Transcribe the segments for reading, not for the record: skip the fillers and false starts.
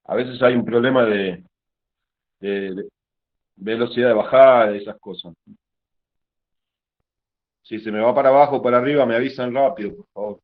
A veces hay un problema de velocidad de bajada, de esas cosas. Si se me va para abajo o para arriba, me avisan rápido, por favor.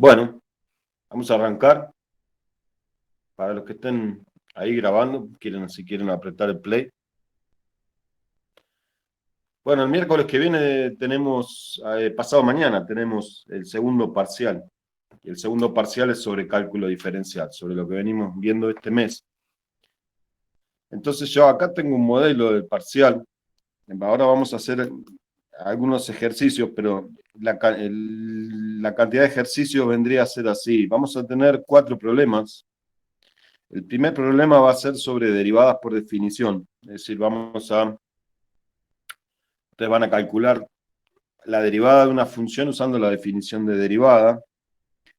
Bueno, vamos a arrancar. Para los que estén ahí grabando, si quieren apretar el play. Bueno, el miércoles que viene tenemos, pasado mañana, tenemos el segundo parcial. Y el segundo parcial es sobre cálculo diferencial, sobre lo que venimos viendo este mes. Entonces yo acá tengo un modelo del parcial. Ahora vamos a hacer algunos ejercicios, pero la cantidad de ejercicios vendría a ser así. Vamos a tener 4 problemas. El primer problema va a ser sobre derivadas por definición. Es decir, ustedes van a calcular la derivada de una función usando la definición de derivada.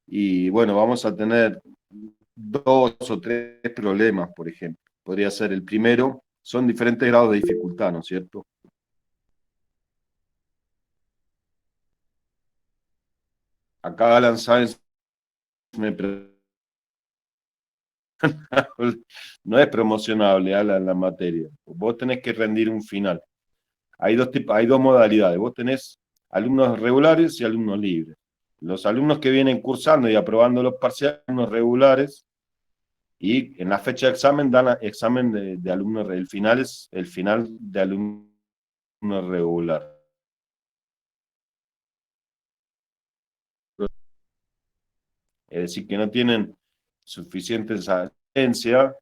Y bueno, vamos a tener 2 o 3 problemas, por ejemplo. Podría ser el primero, son diferentes grados de dificultad, ¿no es cierto? Acá Alan Sáenz me no es promocionable, Alan, la materia. Vos tenés que rendir un final. Hay dos modalidades. Vos tenés alumnos regulares y alumnos libres. Los alumnos que vienen cursando y aprobando los parciales, alumnos regulares, y en la fecha de examen dan examen de alumnos, el final es el final de alumnos regular. Es decir, que no tienen suficiente asistencia,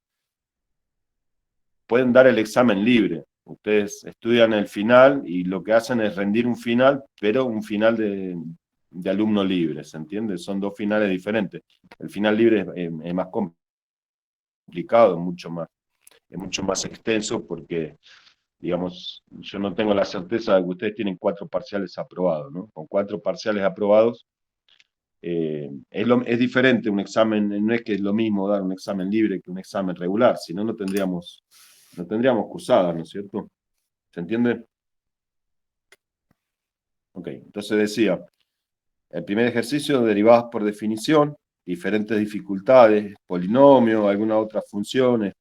pueden dar el examen libre. Ustedes estudian el final y lo que hacen es rendir un final, pero un final de alumno libre, ¿se entiende? Son 2 finales diferentes. El final libre es más complicado, es mucho más extenso porque digamos, yo no tengo la certeza de que ustedes tienen 4 parciales aprobados, ¿no? Con 4 parciales aprobados, es diferente un examen, no es que es lo mismo dar un examen libre que un examen regular, si no, no tendríamos cursadas, ¿no es cierto? ¿Se entiende? Ok, entonces decía, el primer ejercicio, derivadas por definición, diferentes dificultades, polinomio, algunas otras funciones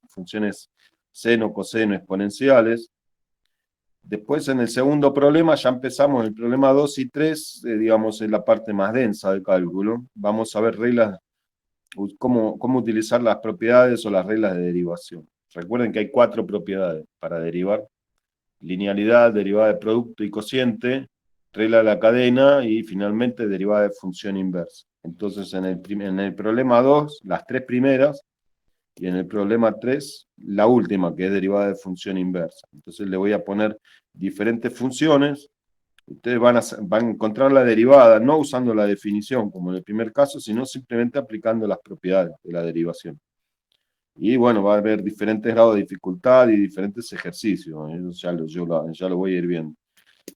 seno, coseno, exponenciales. Después, en el segundo problema, ya empezamos, el problema 2 y 3, digamos, es la parte más densa del cálculo. Vamos a ver reglas, cómo utilizar las propiedades o las reglas de derivación. Recuerden que hay 4 propiedades para derivar: linealidad, derivada de producto y cociente, regla de la cadena y finalmente derivada de función inversa. Entonces, en el problema 2, las 3 primeras, y en el problema 3, la última, que es derivada de función inversa. Entonces le voy a poner diferentes funciones. Ustedes van a encontrar la derivada no usando la definición como en el primer caso, sino simplemente aplicando las propiedades de la derivación. Y bueno, va a haber diferentes grados de dificultad y diferentes ejercicios. Eso ya lo voy a ir viendo.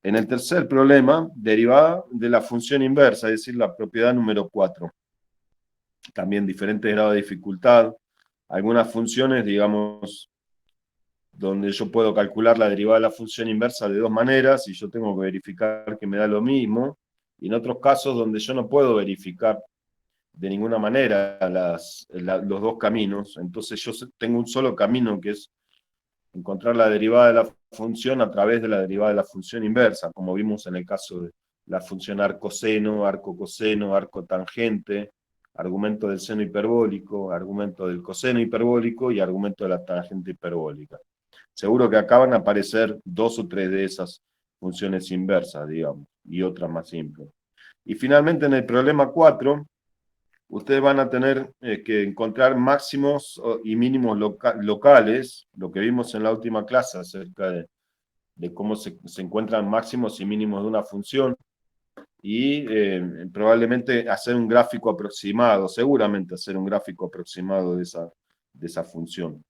En el tercer problema, derivada de la función inversa, es decir, la propiedad número 4. También diferentes grados de dificultad. Algunas funciones, digamos, donde yo puedo calcular la derivada de la función inversa de 2 maneras y yo tengo que verificar que me da lo mismo. Y en otros casos donde yo no puedo verificar de ninguna manera los 2 caminos, entonces yo tengo un solo camino, que es encontrar la derivada de la función a través de la derivada de la función inversa, como vimos en el caso de la función arco-seno, arco-coseno, arco-tangente, argumento del seno hiperbólico, argumento del coseno hiperbólico y argumento de la tangente hiperbólica. Seguro que acá van a aparecer 2 o 3 de esas funciones inversas, digamos, y otras más simples. Y finalmente en el problema 4, ustedes van a tener que encontrar máximos y mínimos locales, lo que vimos en la última clase acerca de cómo se encuentran máximos y mínimos de una función, y probablemente hacer un gráfico aproximado, seguramente hacer un gráfico aproximado de esa función.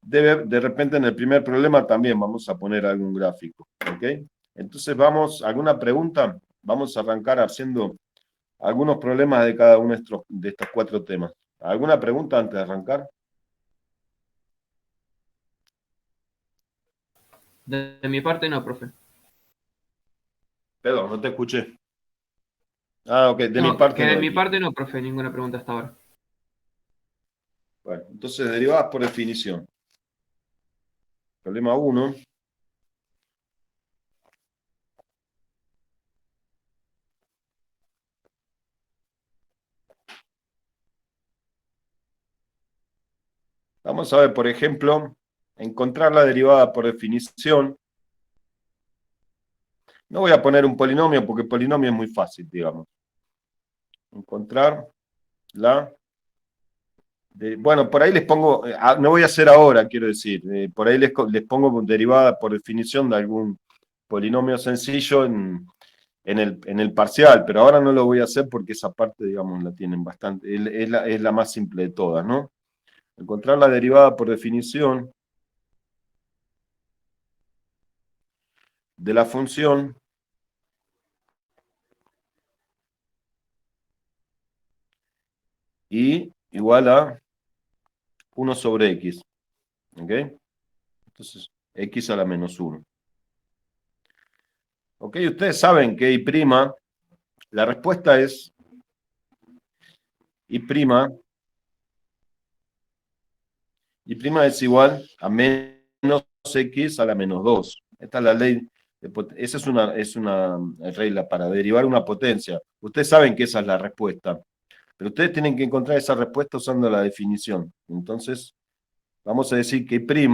De repente en el primer problema también vamos a poner algún gráfico, ¿ok? Entonces ¿alguna pregunta? Vamos a arrancar haciendo algunos problemas de cada uno de estos 4 temas. ¿Alguna pregunta antes de arrancar? De mi parte no, profe. Perdón, no te escuché. Ah, ok, de mi No, parte que de no, mi dijiste. parte no, profe, ninguna pregunta hasta ahora. Bueno, entonces derivadas por definición. Problema 1. Vamos a ver, por ejemplo, encontrar la derivada por definición. No voy a poner un polinomio porque el polinomio es muy fácil, digamos. Encontrar la... bueno, por ahí les pongo, no voy a hacer ahora, quiero decir, por ahí les pongo derivada por definición de algún polinomio sencillo en el parcial, pero ahora no lo voy a hacer porque esa parte, digamos, la tienen bastante, es la más simple de todas, ¿no? Encontrar la derivada por definición de la función y igual a 1 sobre x, ¿ok? Entonces, x a la menos 1. ¿Ok? Ustedes saben que y', la respuesta es y', es igual a menos x a la menos 2. Esta es la ley, esa es una regla para derivar una potencia. Ustedes saben que esa es la respuesta, pero ustedes tienen que encontrar esa respuesta usando la definición. Entonces, vamos a decir que y',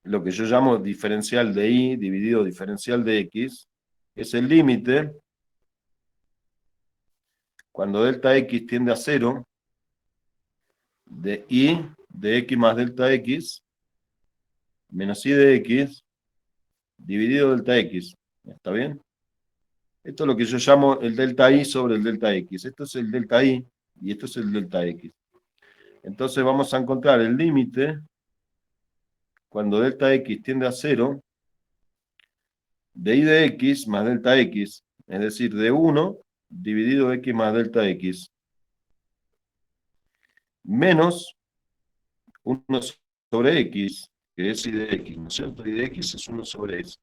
lo que yo llamo diferencial de y dividido diferencial de x, es el límite cuando delta x tiende a 0 de y de x más delta x menos y de x dividido delta x. ¿Está bien? Esto es lo que yo llamo el delta i sobre el delta x. Esto es el delta i y esto es el delta x. Entonces vamos a encontrar el límite cuando delta x tiende a 0, de y de x más delta x, es decir, de 1 dividido x más delta x, menos 1 sobre x, que es y de x, ¿no es cierto? Y de x es 1 sobre x.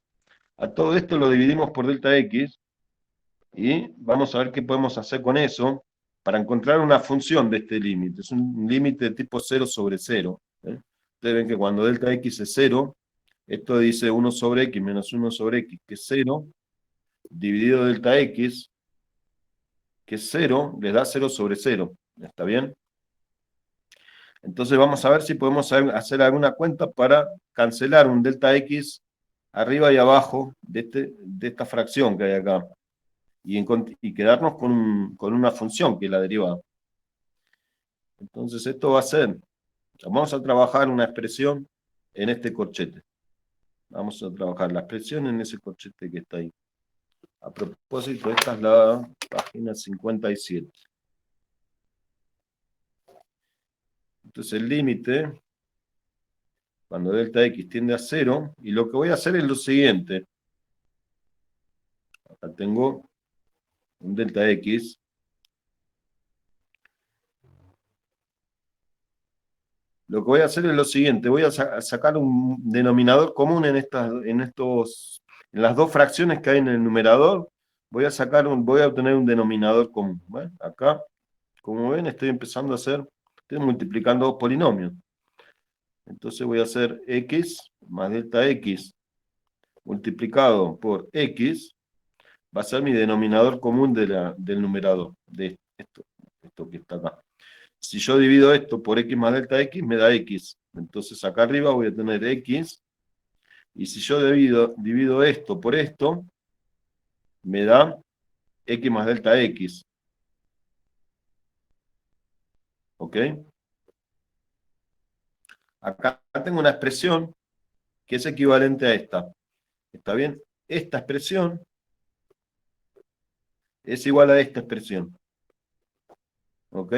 A todo esto lo dividimos por delta x, y vamos a ver qué podemos hacer con eso para encontrar una función de este límite. Es un límite de tipo 0 sobre 0. Ustedes ven que cuando delta x es 0, esto dice 1 sobre x menos 1 sobre x, que es 0, dividido delta x, que es 0, les da 0 sobre 0. ¿Está bien? Entonces vamos a ver si podemos hacer alguna cuenta para cancelar un delta x arriba y abajo de esta fracción que hay acá. Y quedarnos con una función que es la derivada. Entonces esto va a ser, vamos a trabajar una expresión en este corchete. Vamos a trabajar la expresión en ese corchete que está ahí. A propósito, esta es la página 57. Entonces el límite, cuando delta x tiende a 0, y lo que voy a hacer es lo siguiente. Acá tengo un delta x. Lo que voy a hacer es lo siguiente, voy a sacar un denominador común en las dos fracciones que hay en el numerador, voy a obtener un denominador común. Bueno, acá, como ven, estoy multiplicando dos polinomios. Entonces voy a hacer x más delta x multiplicado por x, va a ser mi denominador común del numerador, de esto que está acá. Si yo divido esto por x más delta x, me da x. Entonces acá arriba voy a tener x. Y si yo divido esto por esto, me da x más delta x. ¿Ok? Acá tengo una expresión que es equivalente a esta. ¿Está bien? Esta expresión es igual a esta expresión. ¿Ok?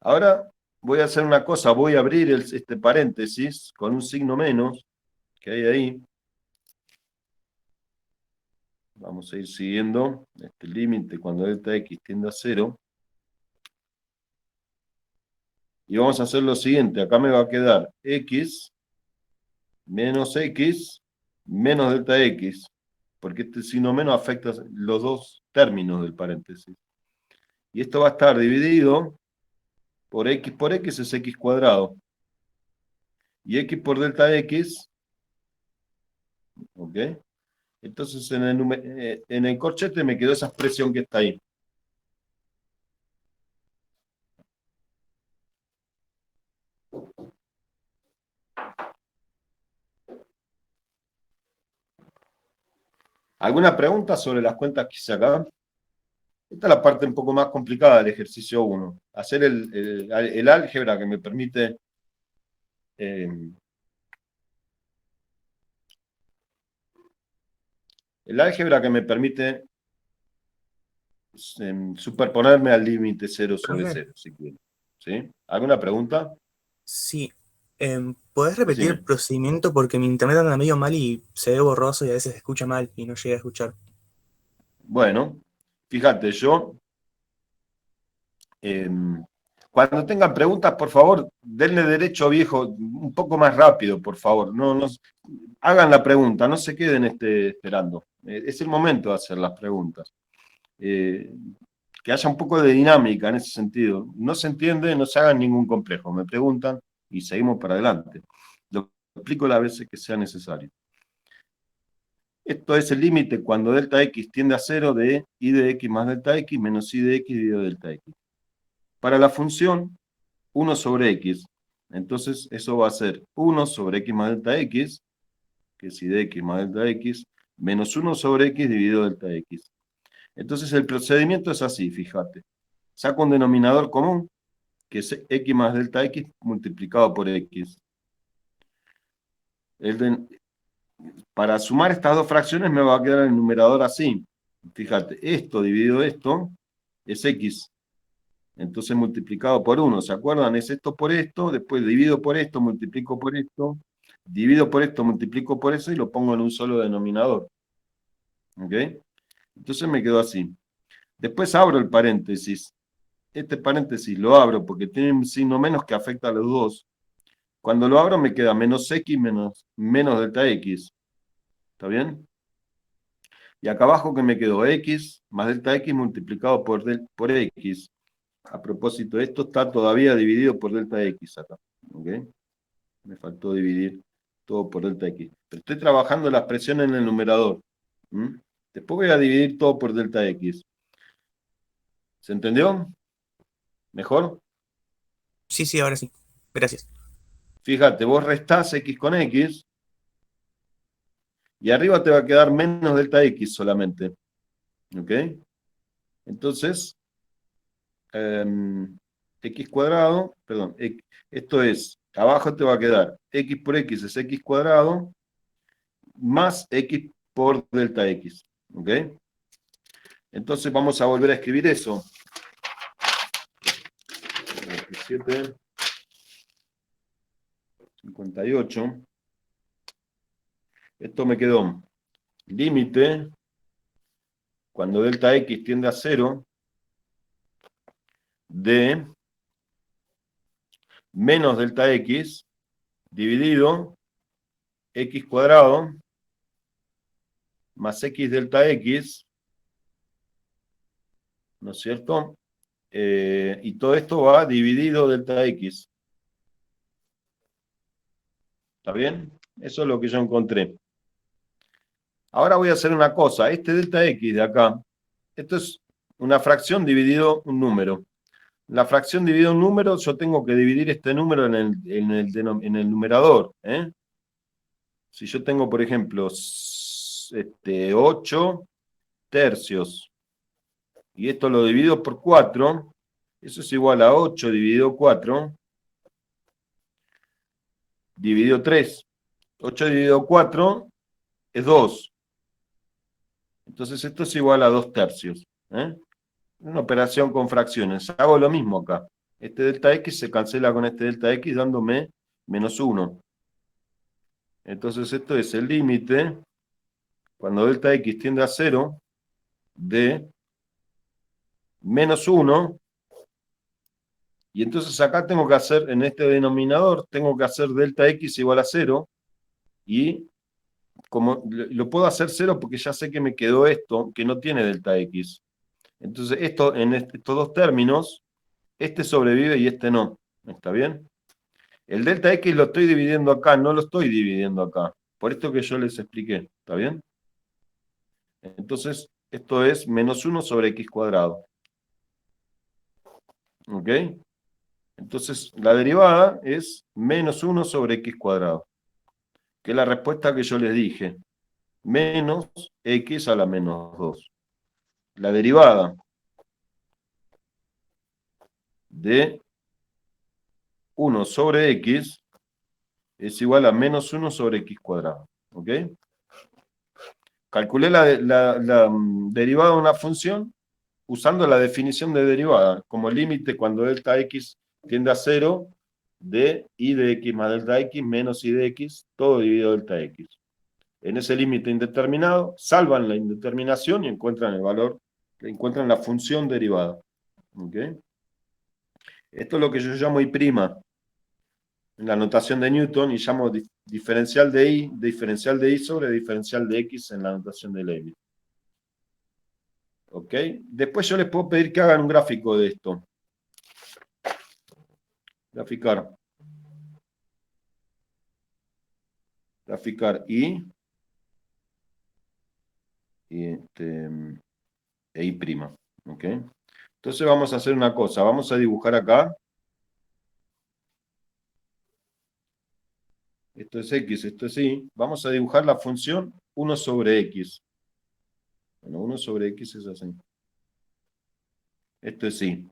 Ahora voy a hacer una cosa. Voy a abrir este paréntesis con un signo menos que hay ahí. Vamos a ir siguiendo este límite cuando delta x tiende a 0. Y vamos a hacer lo siguiente. Acá me va a quedar x menos x menos delta x. Porque este signo menos afecta los dos términos del paréntesis. Y esto va a estar dividido por x es x cuadrado. Y x por delta x. ¿Ok? Entonces en el corchete me quedó esa expresión que está ahí. ¿Alguna pregunta sobre las cuentas que hice acá? Esta es la parte un poco más complicada del ejercicio 1. Hacer el álgebra que me permite el álgebra que me permite superponerme al límite 0 sobre Profe, 0, si quiero. ¿Sí? ¿Alguna pregunta? sí. ¿Podés repetir el Decime. procedimiento? Porque mi internet anda medio mal y se ve borroso y a veces se escucha mal y no llega a escuchar. Bueno, fíjate, eh, cuando tengan preguntas, por favor, denle derecho, viejo, un poco más rápido, por favor. No, hagan la pregunta, no se queden esperando. Es el momento de hacer las preguntas. Que haya un poco de dinámica en ese sentido. No se entiende, no se hagan ningún complejo. Me preguntan y seguimos para adelante. Lo explico las veces que sea necesario. Esto es el límite cuando delta x tiende a 0 de y de x más delta x menos y de x dividido delta x. Para la función 1 sobre x, entonces eso va a ser 1 sobre x más delta x, que es y de x más delta x, menos 1 sobre x dividido delta x. Entonces el procedimiento es así, fíjate. Saco un denominador común, que es x más delta x multiplicado por x. Para sumar estas dos fracciones me va a quedar el numerador así. Fíjate, esto dividido esto es x. Entonces multiplicado por 1, ¿se acuerdan? Es esto por esto, después divido por esto, multiplico por esto, divido por esto, multiplico por eso y lo pongo en un solo denominador. ¿Ok? Entonces me quedó así. Después abro el paréntesis. Este paréntesis lo abro porque tiene un signo menos que afecta a los dos. Cuando lo abro me queda menos x menos delta x. ¿Está bien? Y acá abajo que me quedó x más delta x multiplicado por x. A propósito, esto está todavía dividido por delta x acá. ¿Ok? Me faltó dividir todo por delta x. Pero estoy trabajando la expresión en el numerador. ¿Mm? Después voy a dividir todo por delta x. ¿Se entendió? ¿Mejor? Sí, sí, ahora sí. Gracias. Fíjate, vos restás x con x y arriba te va a quedar menos delta x solamente. ¿Ok? Entonces, x cuadrado, perdón, esto es, abajo te va a quedar x por x es x cuadrado más x por delta x. ¿Ok? Entonces vamos a volver a escribir eso. 27, 58. Esto me quedó límite cuando delta x tiende a 0 de menos delta x dividido x cuadrado más x delta x, ¿no es cierto? Y todo esto va dividido delta x. ¿Está bien? Eso es lo que yo encontré. Ahora voy a hacer una cosa. Este delta x de acá, esto es una fracción dividido un número. La fracción dividida un número, yo tengo que dividir este número en el numerador. Si yo tengo, por ejemplo, 8 tercios, y esto lo divido por 4, eso es igual a 8 dividido 4, dividido 3. 8 dividido 4 es 2. Entonces esto es igual a 2 tercios. Una operación con fracciones. Hago lo mismo acá. Este delta x se cancela con este delta x dándome menos 1. Entonces esto es el límite, cuando delta x tiende a 0, de menos 1. Y entonces acá tengo que hacer, en este denominador, tengo que hacer delta x igual a 0. Y como lo puedo hacer 0 porque ya sé que me quedó esto, que no tiene delta x. Entonces esto, en estos dos términos, este sobrevive y este no. ¿Está bien? El delta x lo estoy dividiendo acá, no lo estoy dividiendo acá. Por esto que yo les expliqué. ¿Está bien? Entonces, esto es menos 1 sobre x cuadrado. ¿Ok? Entonces, la derivada es menos 1 sobre x cuadrado. Que es la respuesta que yo les dije. Menos x a la menos 2. La derivada de 1 sobre x es igual a menos 1 sobre x cuadrado. ¿Ok? Calculé la derivada de una función usando la definición de derivada, como límite cuando delta x tiende a 0, de i de x más delta x menos i de x, todo dividido delta x. En ese límite indeterminado, salvan la indeterminación y encuentran el valor, encuentran la función derivada. ¿Okay? Esto es lo que yo llamo I' en la notación de Newton y llamo diferencial de I sobre diferencial de X en la notación de Leibniz. ¿Ok? Después yo les puedo pedir que hagan un gráfico de esto. Graficar I e I'. ¿Ok? Entonces vamos a hacer una cosa. Vamos a dibujar acá. Esto es X, esto es Y. Vamos a dibujar la función 1 sobre X. Bueno, 1 sobre X es así. Esto es Y.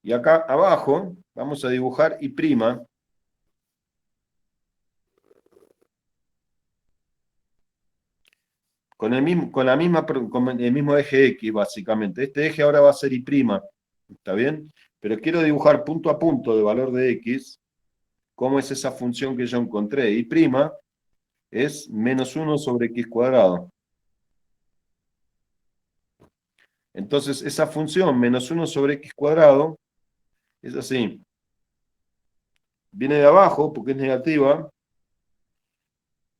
Y acá abajo vamos a dibujar I'. Con el mismo eje X, básicamente. Este eje ahora va a ser I'. ¿Está bien? pero quiero dibujar punto a punto de valor de x, cómo es esa función que yo encontré. Y' es menos 1 sobre x cuadrado. Entonces, esa función menos 1 sobre x cuadrado es así. Viene de abajo porque es negativa.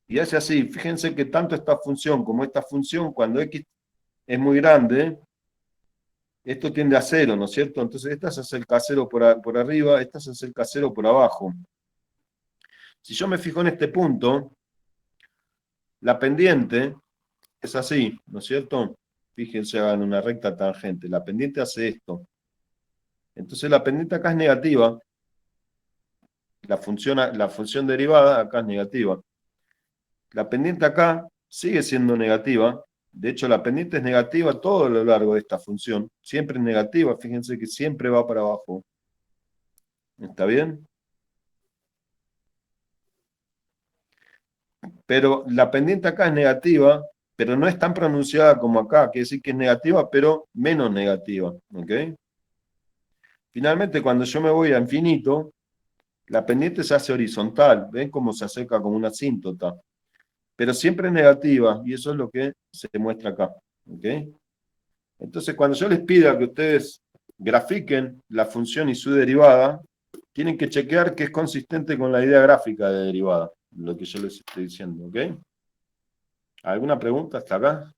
Y hace así. Fíjense que tanto esta función como esta función, cuando x es muy grande, esto tiende a 0, ¿no es cierto? Entonces, esta se acerca a 0 por arriba, esta se acerca a 0 por abajo. Si yo me fijo en este punto, la pendiente es así, ¿no es cierto? Fíjense, hagan una recta tangente. La pendiente hace esto. Entonces la pendiente acá es negativa. La función derivada acá es negativa. La pendiente acá sigue siendo negativa. De hecho, la pendiente es negativa todo a lo largo de esta función. Siempre es negativa. Fíjense que siempre va para abajo. ¿Está bien? Pero la pendiente acá es negativa, pero no es tan pronunciada como acá. Quiere decir que es negativa, pero menos negativa. ¿Ok? Finalmente, cuando yo me voy a infinito, la pendiente se hace horizontal. ¿Ven cómo se acerca como una asíntota? Pero siempre es negativa, y eso es lo que se muestra acá. ¿Ok? Entonces, cuando yo les pida que ustedes grafiquen la función y su derivada, tienen que chequear que es consistente con la idea gráfica de derivada, lo que yo les estoy diciendo. ¿Ok? ¿Alguna pregunta hasta acá?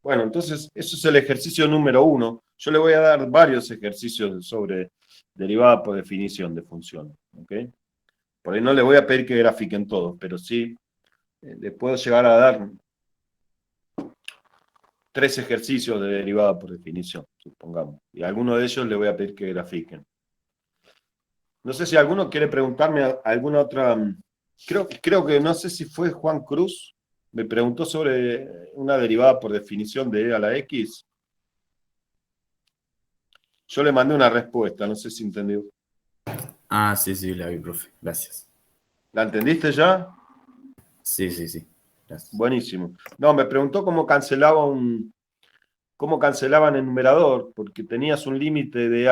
Bueno, entonces, eso es el ejercicio número 1. Yo le voy a dar varios ejercicios sobre derivada por definición de función. ¿Ok? Por ahí no le voy a pedir que grafiquen todos, pero sí le puedo llegar a dar 3 ejercicios de derivada por definición, supongamos. Y a alguno de ellos le voy a pedir que grafiquen. No sé si alguno quiere preguntarme alguna otra. Creo que no sé si fue Juan Cruz, me preguntó sobre una derivada por definición de e a la x. Yo le mandé una respuesta, no sé si entendió. Ah, sí, sí, la vi, profe. Gracias. ¿La entendiste ya? Sí, sí, sí. Gracias. Buenísimo. No, me preguntó cómo cancelaban el numerador, porque tenías un límite de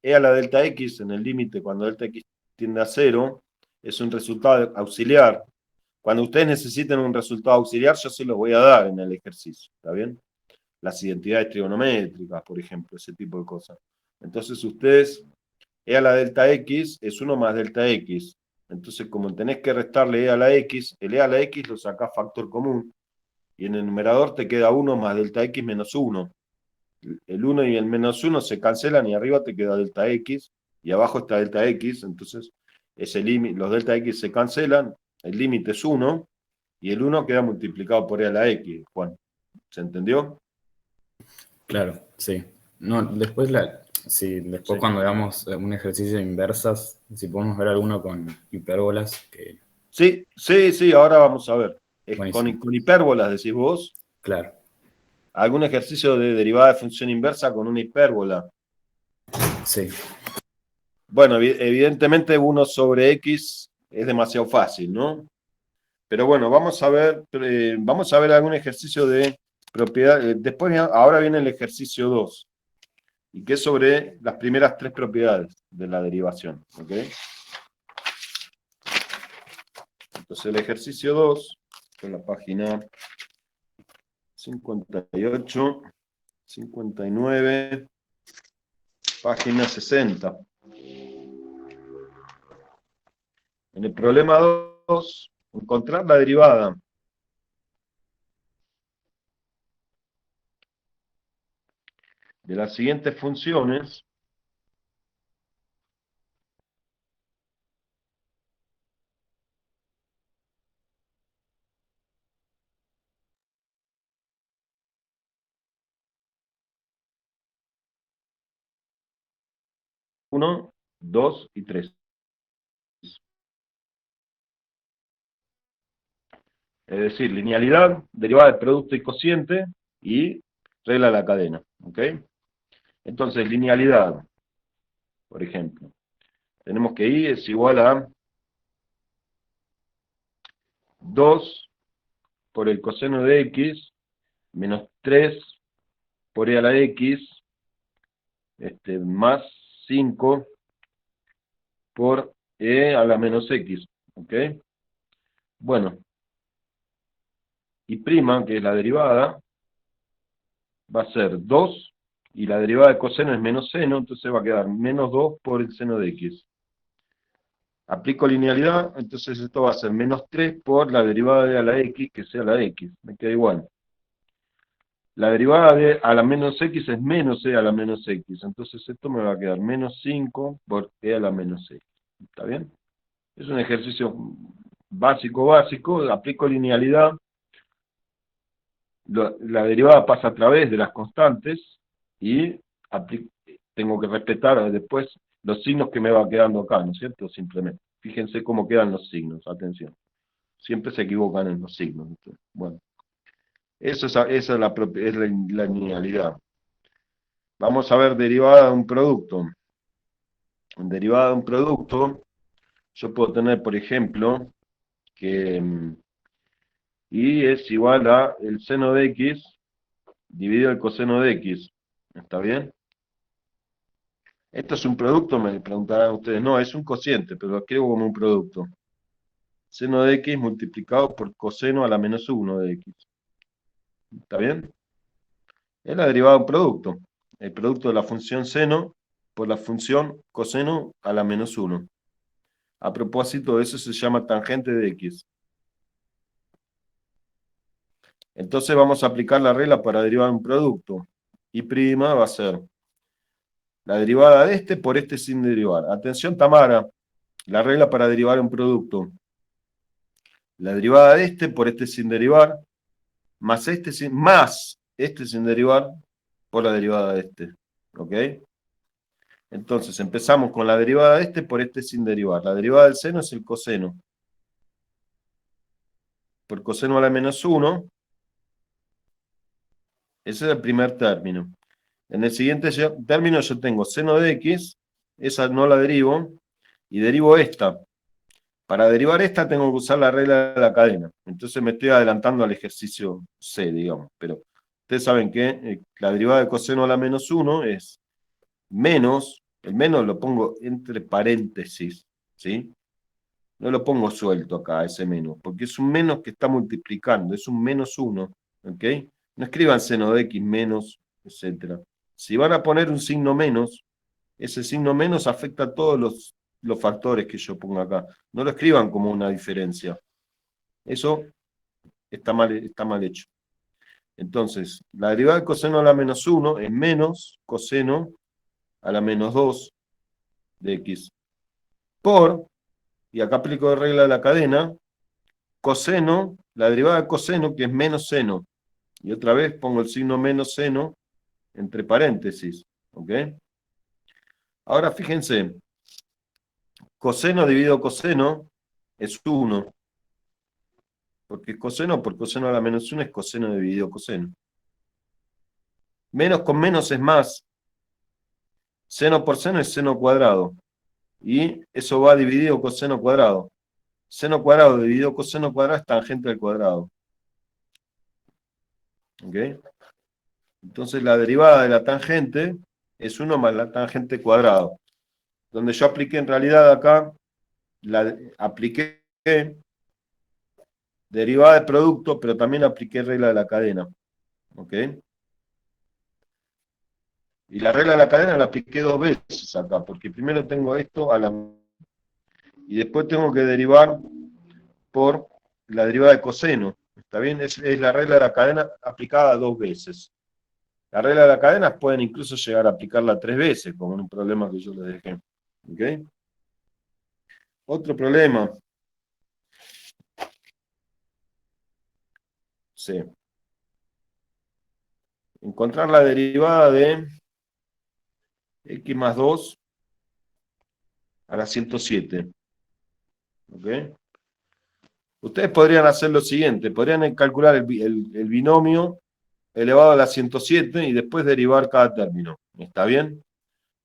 e a la delta x, en el límite cuando delta x tiende a 0, es un resultado auxiliar. Cuando ustedes necesiten un resultado auxiliar, yo se los voy a dar en el ejercicio, ¿está bien? Las identidades trigonométricas, por ejemplo, ese tipo de cosas. Entonces ustedes, e a la delta x es 1 más delta x. Entonces, como tenés que restarle e a la x, el e a la x lo sacás factor común, y en el numerador te queda 1 más delta x menos 1. El 1 y el menos 1 se cancelan y arriba te queda delta x y abajo está delta x, entonces ese límite, los delta x se cancelan, el límite es 1 y el 1 queda multiplicado por e a la x, Juan. ¿Se entendió? Claro, sí. No, sí, después Sí. cuando hagamos un ejercicio de inversas, si podemos ver alguno con hipérbolas, que Sí, sí, sí, ahora vamos a ver. buenísimo. Con hipérbolas, decís vos. Claro, ¿Algún ejercicio de derivada de función inversa con una hipérbola? sí, Bueno, evidentemente 1 sobre x es demasiado fácil, ¿no? Pero bueno, vamos a ver algún ejercicio de propiedad. Ahora viene el ejercicio 2, y que es sobre las primeras 3 propiedades de la derivación. ¿Ok? Entonces el ejercicio 2, en la página 58, 59, página 60. En el problema 2, encontrar la derivada de las siguientes funciones. Uno, 2 y 3. Es decir, linealidad, derivada de producto y cociente, y regla de la cadena. ¿Ok? Entonces, linealidad, por ejemplo. Tenemos que I es igual a 2 por el coseno de X, menos 3 por E a la X, más 5 por E a la menos X. ¿Ok? Bueno, y prima, que es la derivada, va a ser 2, y la derivada de coseno es menos seno, entonces va a quedar menos 2 por el seno de X. Aplico linealidad, entonces esto va a ser menos 3 por la derivada de a la X, que sea la X, me queda igual. La derivada de a la menos X es menos E a la menos X, entonces esto me va a quedar menos 5 por E a la menos X. ¿Está bien? Es un ejercicio básico, aplico linealidad, la derivada pasa a través de las constantes y tengo que respetar después los signos que me va quedando acá, ¿no es cierto? Simplemente. Fíjense cómo quedan los signos, atención. Siempre se equivocan en los signos. Bueno, esa es la linealidad. Vamos a ver derivada de un producto. En derivada de un producto, yo puedo tener, por ejemplo, que y es igual a el seno de X dividido el coseno de X. ¿Está bien? ¿Esto es un producto? Me preguntarán ustedes. No, es un cociente, pero lo escribo como un producto. Seno de X multiplicado por coseno a la menos 1 de X. ¿Está bien? Es la derivada de un producto. El producto de la función seno por la función coseno a la menos 1. A propósito, eso se llama tangente de X. Entonces vamos a aplicar la regla para derivar un producto. Y prima va a ser la derivada de este por este sin derivar. Atención, Tamara, la regla para derivar un producto. La derivada de este por este sin derivar, más este sin derivar, por la derivada de este. ¿Ok? Entonces empezamos con la derivada de este por este sin derivar. La derivada del seno es el coseno. Por coseno a la menos 1. Ese es el primer término. En el siguiente término yo tengo seno de X, esa no la derivo, y derivo esta. Para derivar esta tengo que usar la regla de la cadena. Entonces me estoy adelantando al ejercicio C, digamos. Pero ustedes saben que la derivada de coseno a la menos 1 es menos, el menos lo pongo entre paréntesis, ¿sí? No lo pongo suelto acá, ese menos, porque es un menos que está multiplicando, es un menos 1, ¿ok? No escriban seno de X menos, etc. Si van a poner un signo menos, ese signo menos afecta a todos los factores que yo pongo acá. No lo escriban como una diferencia. Eso está mal hecho. Entonces, la derivada de coseno a la menos 1 es menos coseno a la menos 2 de X por, y acá aplico la regla de la cadena, coseno, la derivada de coseno que es menos seno. Y otra vez pongo el signo menos seno entre paréntesis. ¿Ok? Ahora fíjense, coseno dividido coseno es 1. Porque coseno por coseno a la menos 1 es coseno dividido coseno. Menos con menos es más. Seno por seno es seno cuadrado. Y eso va dividido coseno cuadrado. Seno cuadrado dividido coseno cuadrado es tangente al cuadrado. ¿Ok? Entonces la derivada de la tangente es 1 más la tangente cuadrado. Donde yo apliqué en realidad acá, apliqué derivada de producto, pero también apliqué regla de la cadena. ¿Ok? Y la regla de la cadena la apliqué 2 veces acá, porque primero tengo esto y después tengo que derivar por la derivada de coseno. ¿Está bien? Es la regla de la cadena aplicada 2 veces. La regla de la cadena pueden incluso llegar a aplicarla 3 veces, como en un problema que yo les dejé. ¿Ok? Otro problema. Sí. Encontrar la derivada de x más 2 a la 107. ¿Ok? Ustedes podrían hacer lo siguiente, podrían calcular el binomio elevado a la 107 y después derivar cada término. ¿Está bien?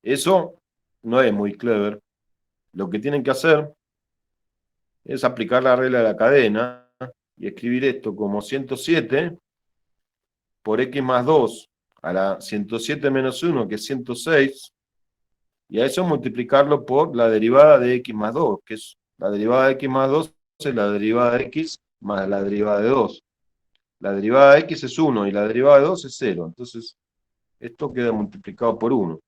Eso no es muy clever. Lo que tienen que hacer es aplicar la regla de la cadena y escribir esto como 107 por x más 2 a la 107 menos 1, que es 106, y a eso multiplicarlo por la derivada de x más 2, que es la derivada de x más 2 es la derivada de x más la derivada de 2. La derivada de x es 1 y la derivada de 2 es 0. Entonces, esto queda multiplicado por 1.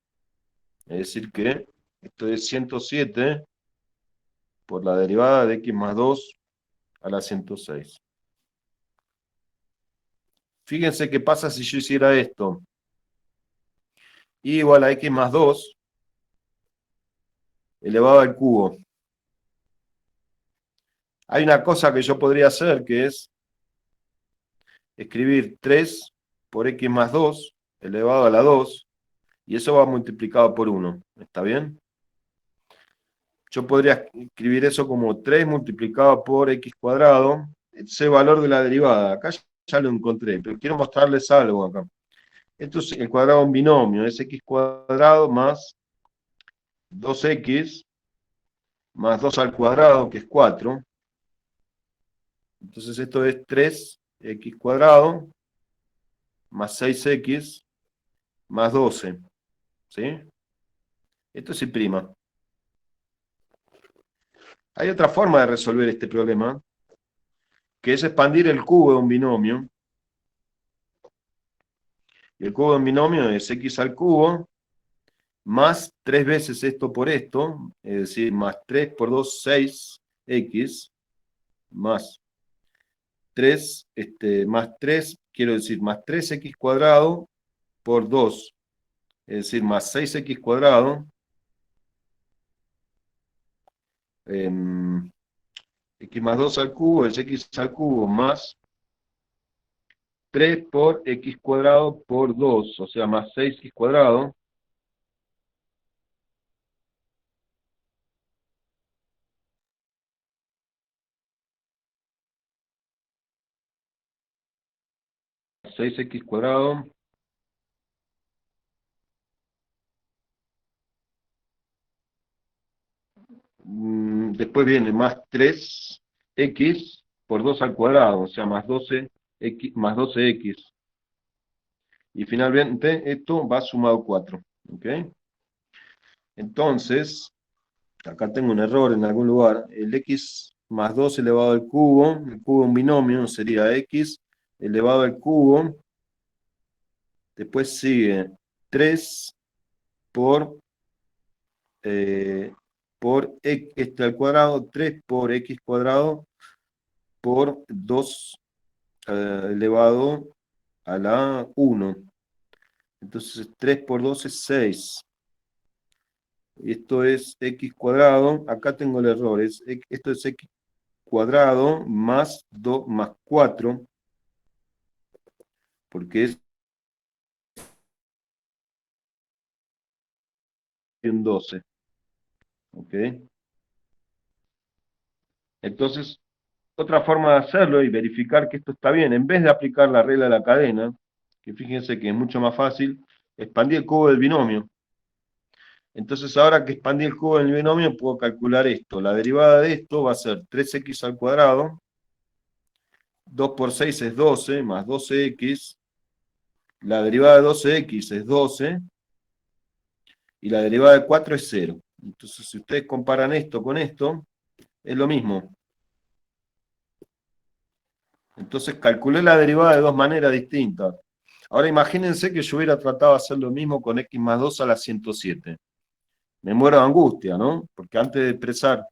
Es decir que esto es 107 por la derivada de x más 2 a la 106. Fíjense qué pasa si yo hiciera esto. Y igual a x más 2 elevado al cubo. Hay una cosa que yo podría hacer que es escribir 3 por x más 2 elevado a la 2 y eso va multiplicado por 1. ¿Está bien? Yo podría escribir eso como 3 multiplicado por x cuadrado. Ese valor de la derivada. Acá ya lo encontré, pero quiero mostrarles algo acá. Esto es el cuadrado de un binomio. Es x cuadrado más 2x más 2 al cuadrado, que es 4. Entonces esto es 3x cuadrado más 6x más 12. ¿Sí? Esto es y'. Hay otra forma de resolver este problema, que es expandir el cubo de un binomio. Y el cubo de un binomio es x al cubo más 3 veces esto por esto, es decir, más 3 por 2, 6x, más 3, más 3, quiero decir, más 3x cuadrado por 2, es decir, más 6x cuadrado, x más 2 al cubo es x al cubo más 3 por x cuadrado por 2, o sea, más 6x cuadrado, más 6x cuadrado, después viene más 3x por 2 al cuadrado, o sea, más 12x, más 12x. Y finalmente esto va sumado 4. ¿Ok? Entonces, acá tengo un error en algún lugar. El x más 2 elevado al cubo, el cubo de un binomio sería x elevado al cubo. Después sigue 3 por x al cuadrado, 3 por x cuadrado por 2 elevado a la 1. Entonces 3 por 2 es 6. Esto es x cuadrado. Acá tengo el error. Esto es x cuadrado más 2 más 4. Porque es un 12. ¿Ok? Entonces, otra forma de hacerlo y verificar que esto está bien, en vez de aplicar la regla de la cadena, que fíjense que es mucho más fácil, expandir el cubo del binomio. Entonces, ahora que expandí el cubo del binomio, puedo calcular esto. La derivada de esto va a ser 3x al cuadrado. 2 por 6 es 12, más 12x. La derivada de 12x es 12. Y la derivada de 4 es 0. Entonces, si ustedes comparan esto con esto, es lo mismo. Entonces, calculé la derivada de dos maneras distintas. Ahora, imagínense que yo hubiera tratado de hacer lo mismo con x más 2 a la 107. Me muero de angustia, ¿no? Porque antes de expresar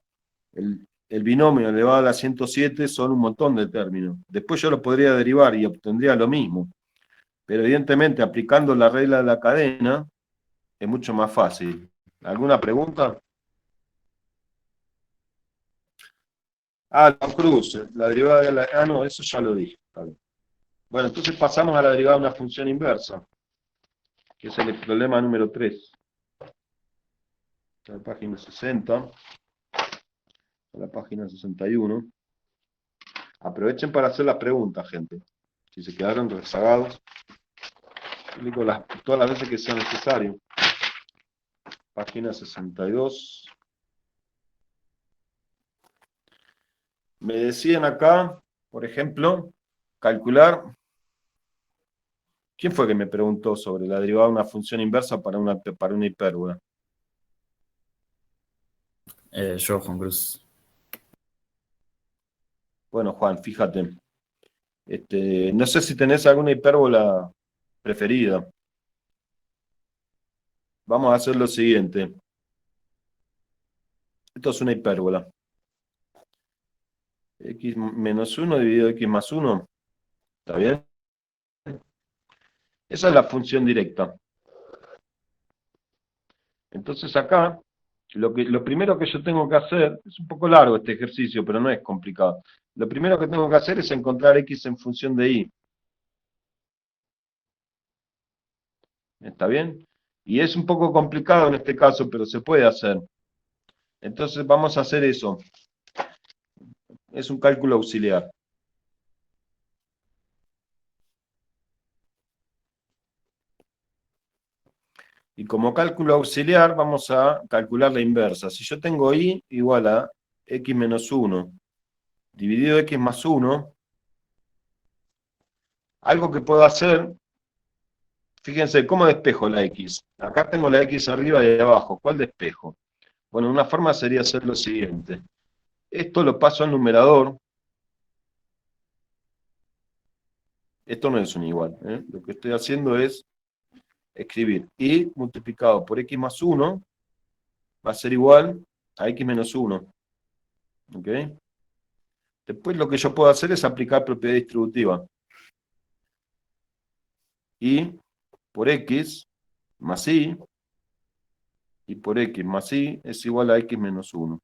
el binomio elevado a la 107 son un montón de términos. Después yo lo podría derivar y obtendría lo mismo. Pero evidentemente, aplicando la regla de la cadena, es mucho más fácil. ¿Alguna pregunta? Los cruces. La derivada de la... no, eso ya lo dije. Está bien. Bueno, entonces pasamos a la derivada de una función inversa, que es el problema número 3. la página 60, a la página 61. Aprovechen para hacer las preguntas, gente. Si se quedaron rezagados, explico todas las veces que sea necesario. Página 62. Me decían acá, por ejemplo, calcular. ¿Quién fue que me preguntó sobre la derivada de una función inversa para una hipérbola? Yo, Juan Cruz. Bueno, Juan, fíjate. No sé si tenés alguna hipérbola preferida. Vamos a hacer lo siguiente. Esto es una hipérbola. X menos 1 dividido x más 1. ¿Está bien? Esa es la función directa. Entonces acá, lo primero que yo tengo que hacer, es un poco largo este ejercicio, pero no es complicado. Lo primero que tengo que hacer es encontrar x en función de y. ¿Está bien? Y es un poco complicado en este caso, pero se puede hacer. Entonces vamos a hacer eso. Es un cálculo auxiliar. Y como cálculo auxiliar vamos a calcular la inversa. Si yo tengo y igual a x menos 1 dividido x más 1, algo que puedo hacer, fíjense, ¿cómo despejo la x? Acá tengo la x arriba y abajo. ¿Cuál despejo? Bueno, una forma sería hacer lo siguiente. Esto lo paso al numerador. Esto no es un igual, ¿eh? Lo que estoy haciendo es escribir y multiplicado por x más 1 va a ser igual a x menos 1. ¿Ok? Después lo que yo puedo hacer es aplicar propiedad distributiva. Y por x más y por x más y es igual a x menos 1.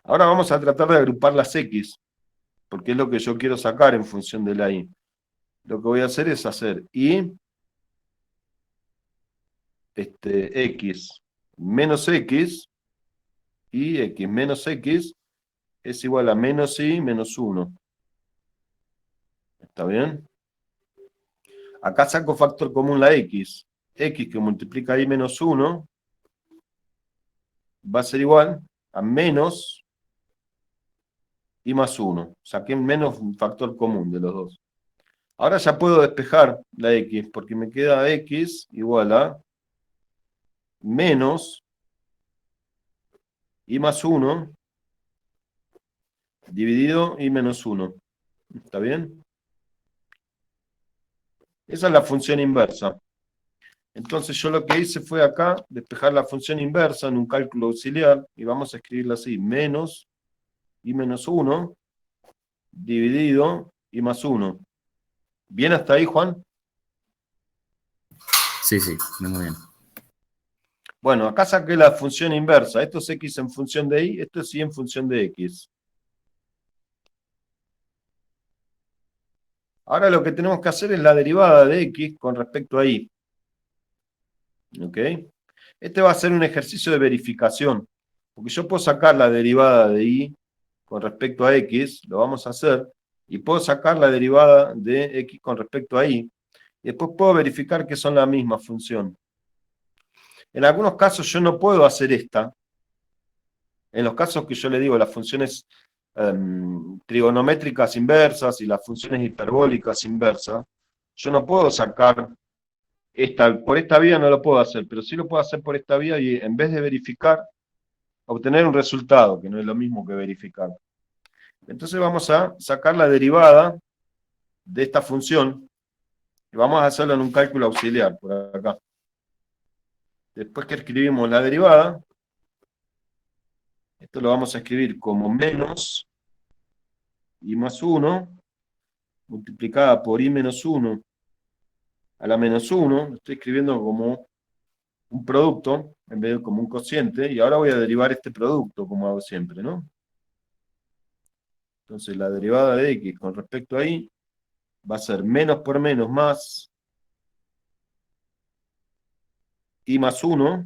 Ahora vamos a tratar de agrupar las x, porque es lo que yo quiero sacar en función de la y. Lo que voy a hacer es hacer y x menos x y x menos x es igual a menos y menos 1. ¿Está bien? Acá saco factor común la x. X que multiplica y menos 1 va a ser igual a menos y más 1. Saqué menos un factor común de los dos. Ahora ya puedo despejar la x, porque me queda x igual a menos y más 1 dividido y menos 1. ¿Está bien? Esa es la función inversa. Entonces yo lo que hice fue acá despejar la función inversa en un cálculo auxiliar y vamos a escribirla así, menos y menos 1 dividido y más 1. ¿Bien hasta ahí, Juan? Sí, muy bien. Bueno, acá saqué la función inversa. Esto es x en función de y, esto es y en función de x. Ahora lo que tenemos que hacer es la derivada de x con respecto a y. ¿Ok? Este va a ser un ejercicio de verificación, porque yo puedo sacar la derivada de y con respecto a x, lo vamos a hacer, y puedo sacar la derivada de x con respecto a y, y después puedo verificar que son la misma función. En algunos casos yo no puedo hacer esta. En los casos que yo le digo las funciones trigonométricas inversas y las funciones hiperbólicas inversas, yo no puedo sacar por esta vía no lo puedo hacer, pero sí lo puedo hacer por esta vía y en vez de verificar, obtener un resultado, que no es lo mismo que verificar. Entonces vamos a sacar la derivada de esta función y vamos a hacerlo en un cálculo auxiliar, por acá. Después que escribimos la derivada, esto lo vamos a escribir como menos y más 1 multiplicada por y menos 1 a la menos 1, lo estoy escribiendo como un producto en vez de como un cociente, y ahora voy a derivar este producto como hago siempre, ¿no? Entonces la derivada de x con respecto a y va a ser menos por menos más y más 1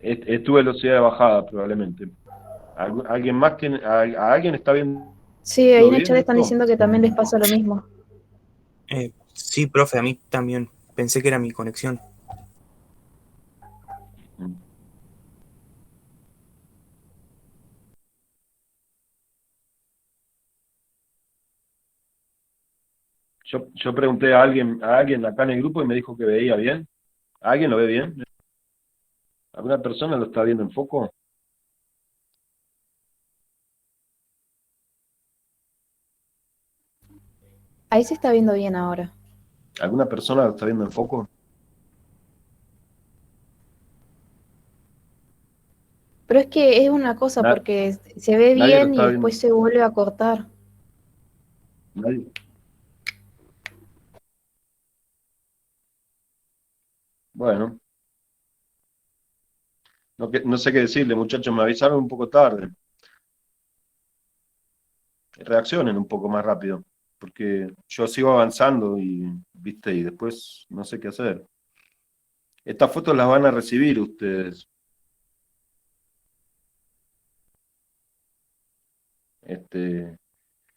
Es tu velocidad de bajada, probablemente. ¿Alguien más a alguien está viendo Sí, ahí en el bien chat están esto? diciendo que también les pasa lo mismo. Sí, profe, a mí también. Pensé que era mi conexión. Yo pregunté a alguien acá en el grupo y me dijo que veía bien. ¿Alguien lo ve bien? ¿Alguna persona lo está viendo en foco? Ahí se está viendo bien ahora. ¿Alguna persona lo está viendo en foco? Pero es que es una cosa Na- porque se ve Nadie lo bien y está viendo. después se vuelve a cortar. Nadie. Bueno, no sé qué decirle, muchachos, me avisaron un poco tarde. Reaccionen un poco más rápido, porque yo sigo avanzando y, viste, y después no sé qué hacer. Estas fotos las van a recibir ustedes. Este,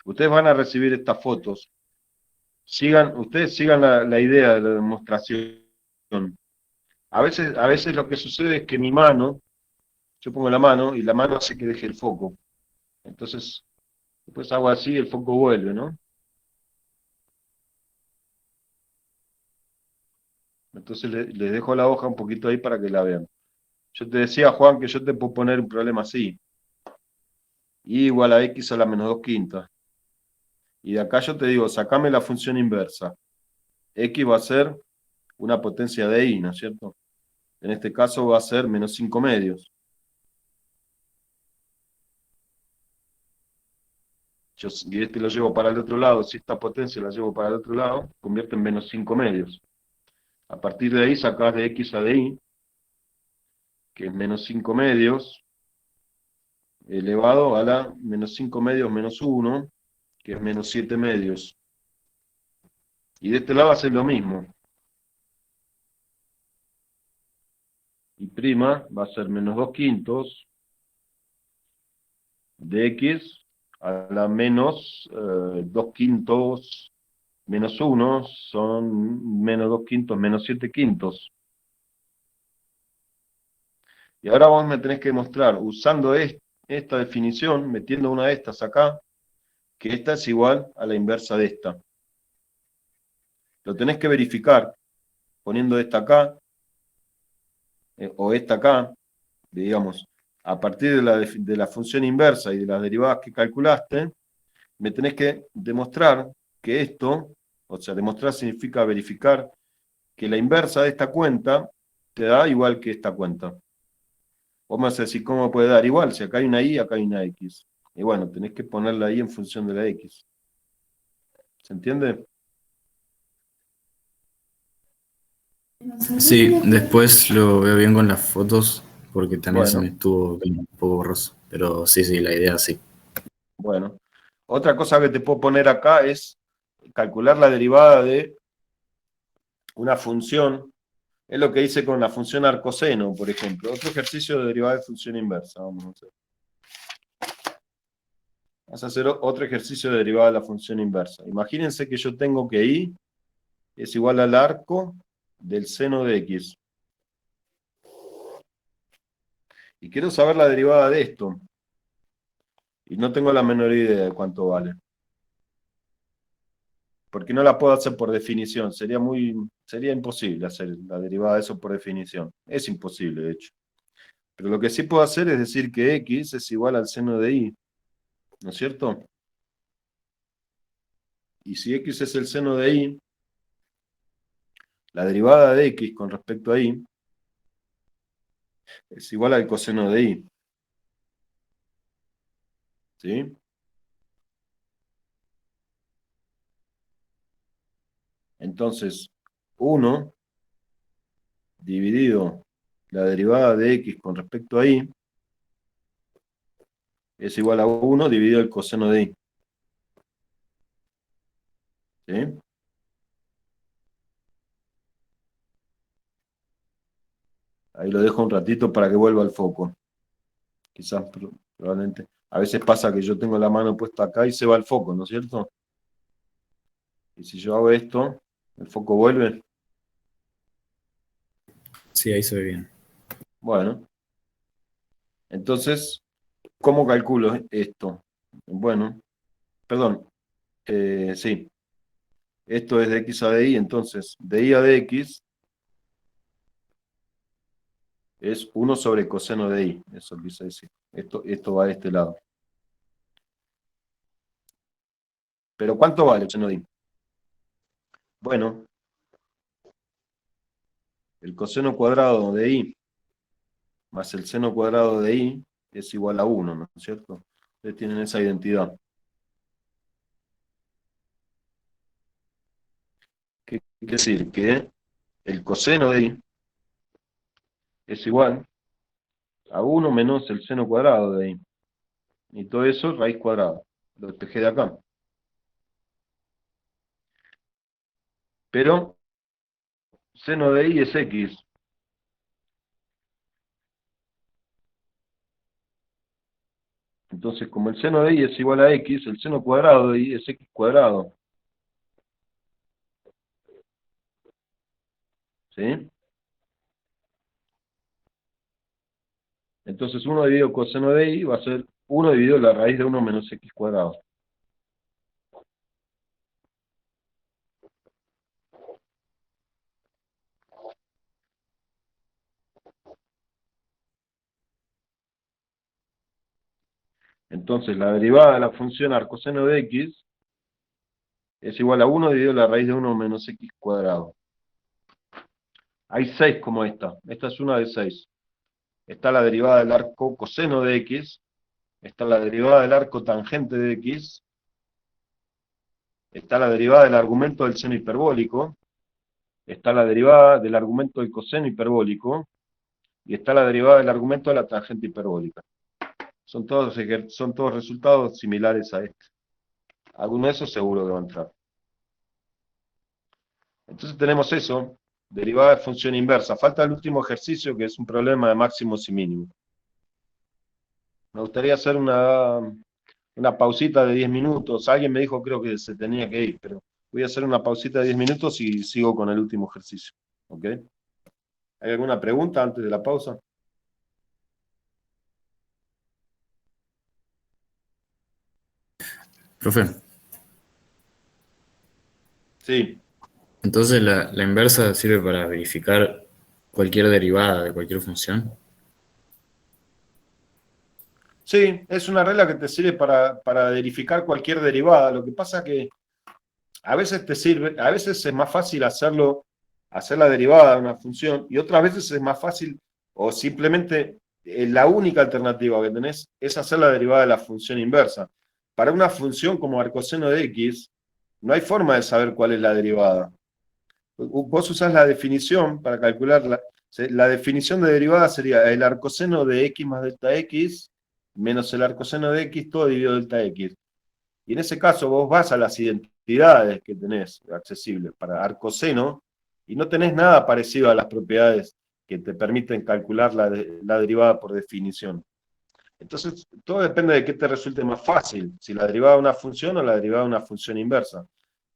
ustedes van a recibir estas fotos. Ustedes sigan la idea de la demostración. A veces lo que sucede es que mi mano, yo pongo la mano y la mano hace que deje el foco. Entonces, después hago así y el foco vuelve, ¿no? Entonces les dejo la hoja un poquito ahí para que la vean. Yo te decía, Juan, que yo te puedo poner un problema así. Y igual a x a la menos 2 quintas. Y de acá yo te digo, sacame la función inversa. X va a ser una potencia de y, ¿no es cierto? En este caso va a ser menos 5 medios. Y este lo llevo para el otro lado, si esta potencia la llevo para el otro lado, convierte en menos 5 medios. A partir de ahí sacás de x a de y, que es menos 5 medios, elevado a la menos 5 medios menos 1, que es menos 7 medios. Y de este lado va a ser lo mismo. Y prima va a ser menos 2 quintos de x a la menos 2 quintos menos 1 son menos 2 quintos menos 7 quintos. Y ahora vos me tenés que demostrar, usando esta definición, metiendo una de estas acá, que esta es igual a la inversa de esta. Lo tenés que verificar poniendo esta acá, o esta acá, digamos, a partir de la función inversa y de las derivadas que calculaste, me tenés que demostrar que esto, o sea, demostrar significa verificar que la inversa de esta cuenta te da igual que esta cuenta. Vos me vas a decir, ¿cómo puede dar igual? Si acá hay una y, acá hay una x. Y bueno, tenés que ponerla ahí en función de la x. ¿Se entiende? Sí, después lo veo bien con las fotos porque también se me Bueno, estuvo viendo un poco borroso. Pero sí, sí, la idea sí. bueno. Otra cosa que te puedo poner acá es calcular la derivada de una función. Es lo que hice con la función arcoseno, por ejemplo. Otro ejercicio de derivada de función inversa. Vamos a hacer. Vamos a hacer otro ejercicio de derivada de la función inversa. Imagínense que yo tengo que y es igual al arco del seno de x. Y quiero saber la derivada de esto. Y no tengo la menor idea de cuánto vale. Porque no la puedo hacer por definición. Sería imposible hacer la derivada de eso por definición. Es imposible, de hecho. Pero lo que sí puedo hacer es decir que x es igual al seno de y. ¿No es cierto? Y si x es el seno de y, la derivada de x con respecto a y es igual al coseno de y. ¿Sí? Entonces, 1 dividido la derivada de x con respecto a y es igual a 1 dividido el coseno de y. ¿Sí? Ahí lo dejo un ratito para que vuelva al foco. Quizás, probablemente. A veces pasa que yo tengo la mano puesta acá y se va el foco, ¿no es cierto? Y si yo hago esto, el foco vuelve. Sí, ahí se ve bien. Bueno, entonces, ¿cómo calculo esto? Bueno, perdón, sí. Esto es de x a de y, entonces de y a dx es 1 sobre coseno de y. Eso quise decir. Esto va de este lado. Pero ¿cuánto vale coseno de y? Bueno, el coseno cuadrado de y más el seno cuadrado de y es igual a 1, ¿no es cierto? Ustedes tienen esa identidad. ¿Qué quiere decir? Que el coseno de y es igual a 1 menos el seno cuadrado de y. Y todo eso raíz cuadrada. Lo despejé de acá. Pero seno de y es x. Entonces, como el seno de y es igual a x, el seno cuadrado de y es x cuadrado. ¿Sí? Entonces 1 dividido coseno de y va a ser 1 dividido la raíz de 1 menos x cuadrado. Entonces la derivada de la función arcoseno de x es igual a 1 dividido la raíz de 1 menos x cuadrado. Hay 6 como esta. Esta es una de 6. Está la derivada del arco coseno de x, está la derivada del arco tangente de x, está la derivada del argumento del seno hiperbólico, está la derivada del argumento del coseno hiperbólico, y está la derivada del argumento de la tangente hiperbólica. Son todos resultados similares a este. Alguno de esos seguro que va a entrar. Entonces tenemos eso, derivada de función inversa. Falta el último ejercicio, que es un problema de máximos y mínimos. Me gustaría hacer una pausita de 10 minutos. Alguien me dijo, creo que se tenía que ir, pero voy a hacer una pausita de 10 minutos y sigo con el último ejercicio. ¿Ok? ¿Hay alguna pregunta antes de la pausa? Profe, Sí. entonces la inversa sirve para verificar cualquier derivada de cualquier función. Sí, es una regla que te sirve para verificar cualquier derivada. Lo que pasa es que a veces te sirve, a veces es más fácil hacer la derivada de una función, y otras veces es más fácil, o simplemente la única alternativa que tenés es hacer la derivada de la función inversa. Para una función como arcoseno de x, no hay forma de saber cuál es la derivada. Vos usás la definición para calcularla. La definición de derivada sería el arcoseno de x más delta x menos el arcoseno de x todo dividido delta x. Y en ese caso vos vas a las identidades que tenés accesibles para arcoseno y no tenés nada parecido a las propiedades que te permiten calcular la derivada por definición. Entonces, todo depende de qué te resulte más fácil, si la derivada de una función o la derivada de una función inversa.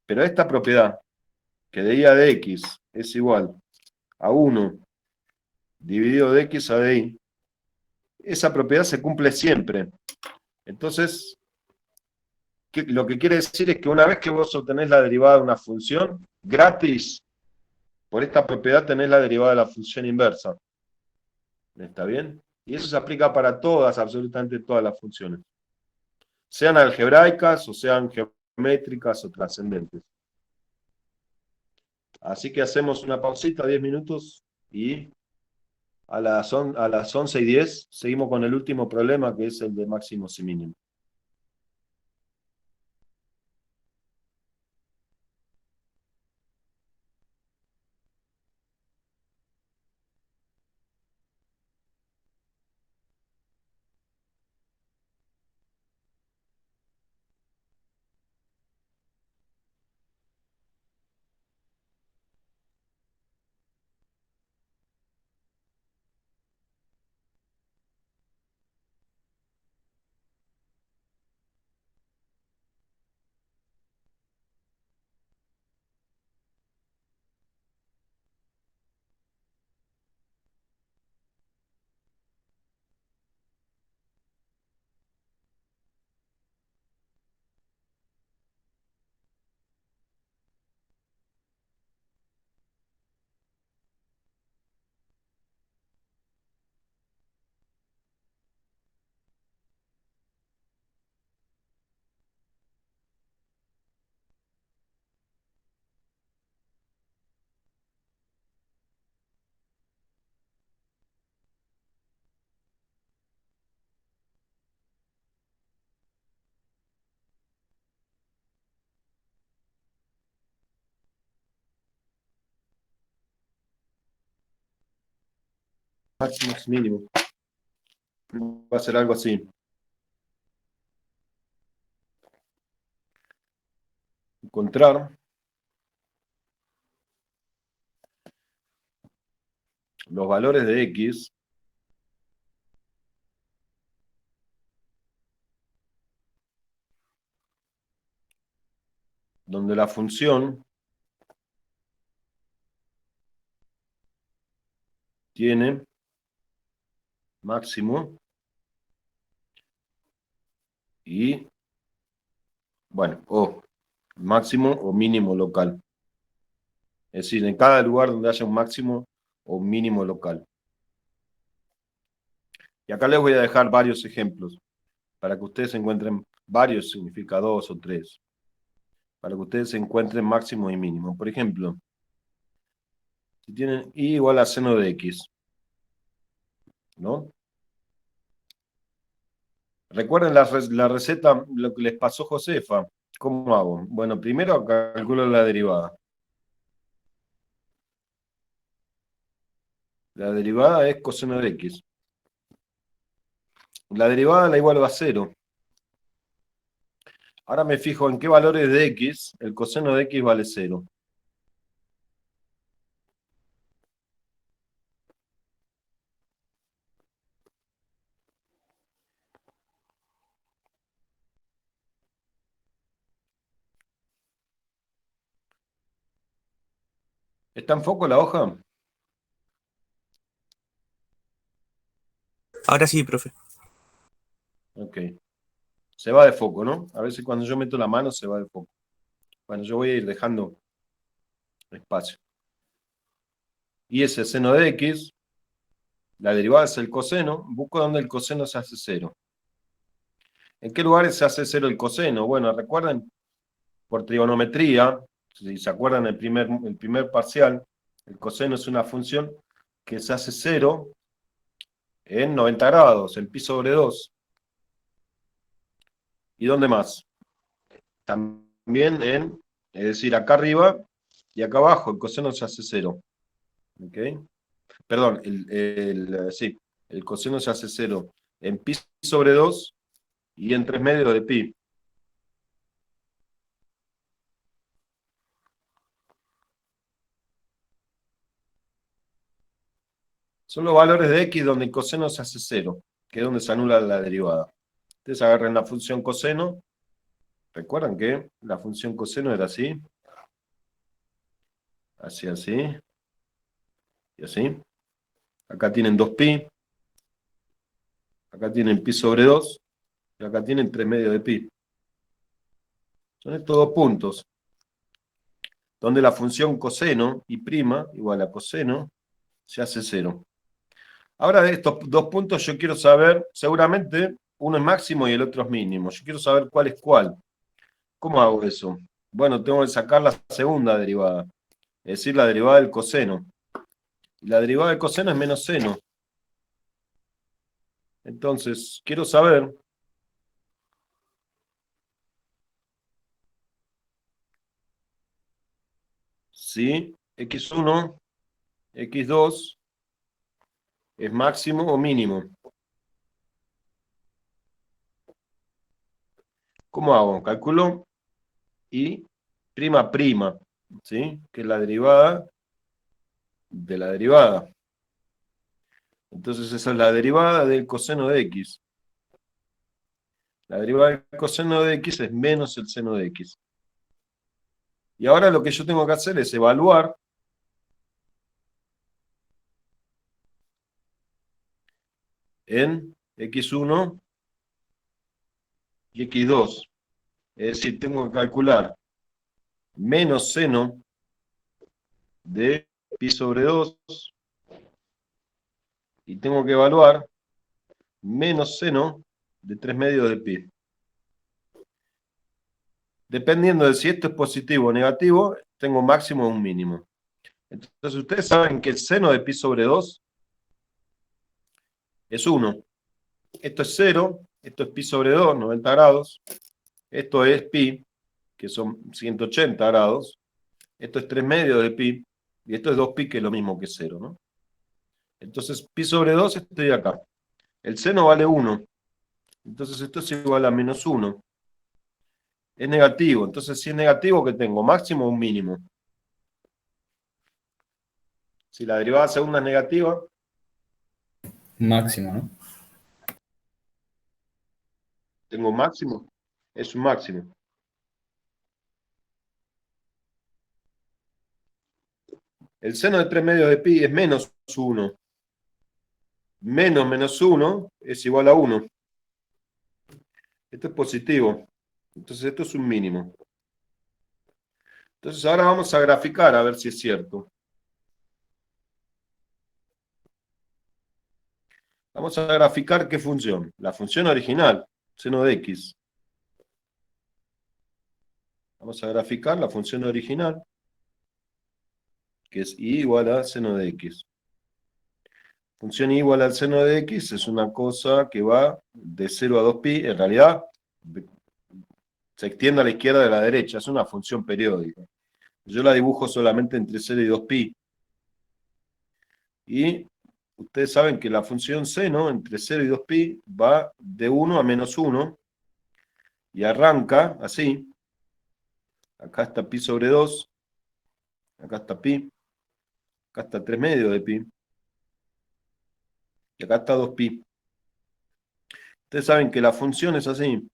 Pero esta propiedad, que de y a de x es igual a 1 dividido de x a de y, esa propiedad se cumple siempre. Entonces, lo que quiere decir es que una vez que vos obtenés la derivada de una función, gratis, por esta propiedad tenés la derivada de la función inversa. ¿Está bien? Y eso se aplica para todas, absolutamente todas las funciones. Sean algebraicas o sean geométricas o trascendentes. Así que hacemos una pausita, 10 minutos, y a las 11:10 seguimos con el último problema, que es el de máximos y mínimos. máximos mínimos. Va a ser algo así. Encontrar los valores de X donde la función tiene máximo y, bueno, o máximo o mínimo local. Es decir, en cada lugar donde haya un máximo o un mínimo local. Y acá les voy a dejar varios ejemplos para que ustedes encuentren varios, significa 2 o 3, para que ustedes encuentren máximo y mínimo. Por ejemplo, si tienen y igual a seno de x, ¿no? Recuerden la receta, lo que les pasó Josefa. ¿Cómo hago? Bueno, primero calculo la derivada. La derivada es coseno de x. La derivada la igualo a 0. Ahora me fijo en qué valores de x, el coseno de x vale 0. ¿Está en foco la hoja? Ahora sí, profe. Ok. Se va de foco, ¿no? A veces cuando yo meto la mano se va de foco. Bueno, yo voy a ir dejando espacio. Y ese seno de x, la derivada es el coseno, busco donde el coseno se hace 0. ¿En qué lugares se hace 0 el coseno? Bueno, recuerden, por trigonometría, si se acuerdan el primer parcial, el coseno es una función que se hace 0 en 90 grados, en pi sobre 2. ¿Y dónde más? También es decir, acá arriba y acá abajo, el coseno se hace 0. ¿Ok? Perdón, sí, el coseno se hace 0 en pi sobre 2 y en 3 medios de pi. Son los valores de x donde el coseno se hace 0, que es donde se anula la derivada. Ustedes agarren la función coseno. Recuerdan que la función coseno era así. Así, así. Y así. Acá tienen 2pi. Acá tienen pi sobre 2. Y acá tienen 3 medios de pi. Son estos dos puntos. Donde la función coseno y prima igual a coseno se hace 0. Ahora de estos dos puntos yo quiero saber, seguramente uno es máximo y el otro es mínimo. Yo quiero saber cuál es cuál. ¿Cómo hago eso? Bueno, tengo que sacar la segunda derivada, es decir, la derivada del coseno. Y la derivada del coseno es menos seno. Entonces, quiero saber si x1, x2 es máximo o mínimo. ¿Cómo hago? Calculo y prima prima, ¿sí? Que es la derivada de la derivada. Entonces esa es la derivada del coseno de x. La derivada del coseno de x es menos el seno de x. Y ahora lo que yo tengo que hacer es evaluar en x1 y x2. Es decir, tengo que calcular menos seno de pi sobre 2 y tengo que evaluar menos seno de 3 medios de pi. Dependiendo de si esto es positivo o negativo, tengo un máximo o un mínimo. Entonces ustedes saben que el seno de pi sobre 2 es 1. Esto es 0, esto es pi sobre 2, 90 grados. Esto es pi, que son 180 grados. Esto es 3 medios de pi. Y esto es 2pi, que es lo mismo que 0, ¿no? Entonces, pi sobre 2 estoy acá. El seno vale 1. Entonces esto es igual a menos 1. Es negativo. Entonces, si es negativo, ¿qué tengo? ¿Máximo o un mínimo? Si la derivada segunda es negativa, Máximo, ¿no? tengo máximo. Es un máximo. El seno de 3 medios de pi es menos 1. Menos 1 es igual a 1. Esto es positivo. Entonces esto es un mínimo. Entonces ahora vamos a graficar a ver si es cierto. Vamos a graficar qué función. La función original, seno de x. Vamos a graficar la función original, que es y igual a seno de x. Función y igual al seno de x es una cosa que va de 0 a 2pi. En realidad, se extiende a la izquierda de la derecha. Es una función periódica. Yo la dibujo solamente entre 0 y 2pi. Y ustedes saben que la función seno entre 0 y 2pi va de 1 a menos 1 y arranca así. Acá está pi sobre 2, acá está pi, acá está 3 medios de pi, y acá está 2pi. Ustedes saben que la función es así.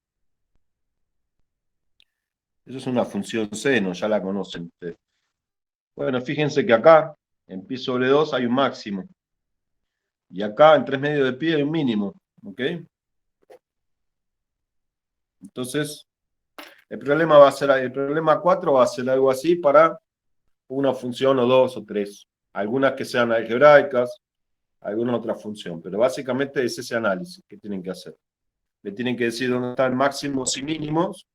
Eso es una función seno, ya la conocen ustedes. Bueno, fíjense que acá, en pi sobre 2, hay un máximo. Y acá, en 3 medios de pi, hay un mínimo. ¿Ok? Entonces, el problema 4 va a ser algo así para una función o dos o tres. Algunas que sean algebraicas, alguna otra función. Pero básicamente es ese análisis que tienen que hacer. Le tienen que decir dónde están máximos y mínimos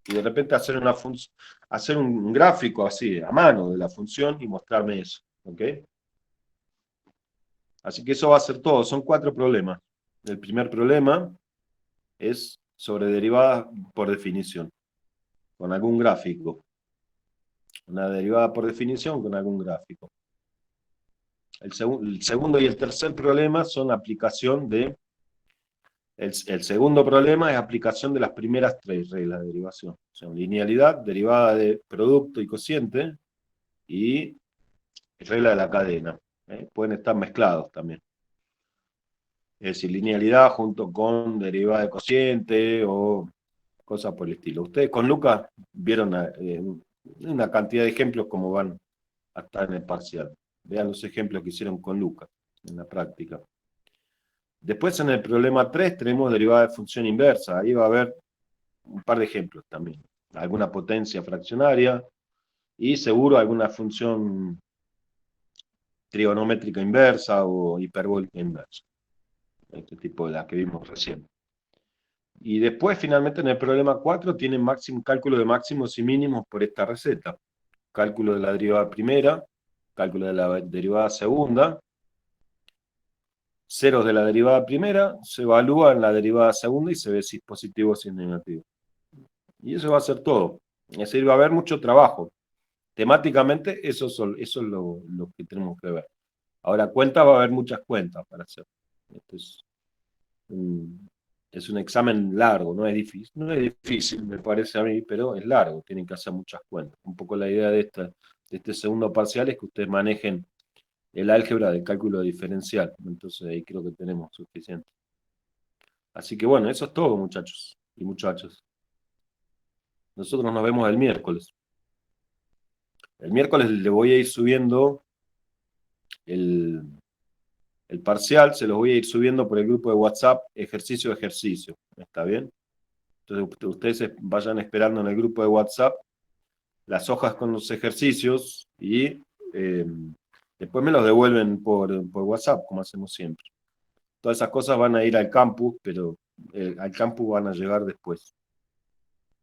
y de repente hacer un gráfico así, a mano de la función y mostrarme eso. ¿Ok? Así que eso va a ser todo. Son 4 problemas. El primer problema es sobre derivadas por definición, con algún gráfico. Una derivada por definición con algún gráfico. El segundo y el tercer problema son aplicación de... El segundo problema es aplicación de las primeras 3 reglas de derivación. O sea, linealidad, derivada de producto y cociente, y regla de la cadena. Pueden estar mezclados también. Es decir, linealidad junto con derivada de cociente o cosas por el estilo. Ustedes con Lucas vieron una cantidad de ejemplos como van a estar en el parcial. Vean los ejemplos que hicieron con Lucas en la práctica. Después en el problema 3 tenemos derivada de función inversa. Ahí va a haber un par de ejemplos también. Alguna potencia fraccionaria y seguro alguna función trigonométrica inversa o hiperbólica inversa. Este tipo de las que vimos recién. Y después, finalmente, en el problema 4 tienen cálculo de máximos y mínimos por esta receta. Cálculo de la derivada primera, cálculo de la derivada segunda, ceros de la derivada primera, se evalúa en la derivada segunda y se ve si es positivo o si es negativo. Y eso va a ser todo. Es decir, va a haber mucho trabajo. Temáticamente, eso es lo que tenemos que ver. Ahora, cuentas, va a haber muchas cuentas para hacer. Esto es un examen largo, no es difícil, me parece a mí, pero es largo, tienen que hacer muchas cuentas. Un poco la idea de este segundo parcial es que ustedes manejen el álgebra del cálculo diferencial. Entonces ahí creo que tenemos suficiente. Así que bueno, eso es todo, muchachos y muchachas. Nosotros nos vemos el miércoles. El miércoles le voy a ir subiendo el parcial, se los voy a ir subiendo por el grupo de WhatsApp, ejercicio a ejercicio. ¿Está bien? Entonces ustedes vayan esperando en el grupo de WhatsApp las hojas con los ejercicios y después me los devuelven por WhatsApp, como hacemos siempre. Todas esas cosas van a ir al campus, pero al campus van a llegar después.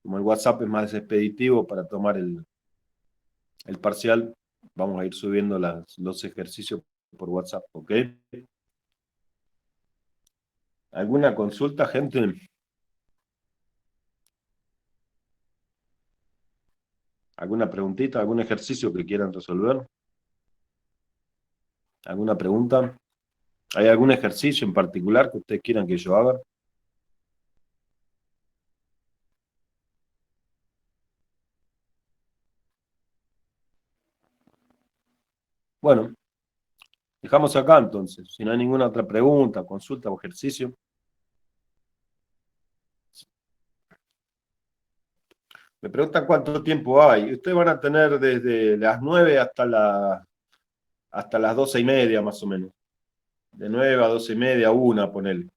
Como el WhatsApp es más expeditivo para tomar el parcial, vamos a ir subiendo los ejercicios por WhatsApp, ¿ok? ¿Alguna consulta, gente? ¿Alguna preguntita, algún ejercicio que quieran resolver? ¿Alguna pregunta? ¿Hay algún ejercicio en particular que ustedes quieran que yo haga? Bueno, dejamos acá entonces. Si no hay ninguna otra pregunta, consulta o ejercicio. Me preguntan cuánto tiempo hay. Ustedes van a tener desde las 9 hasta las 12:30 más o menos. De 9 a 12:30, 1, ponele.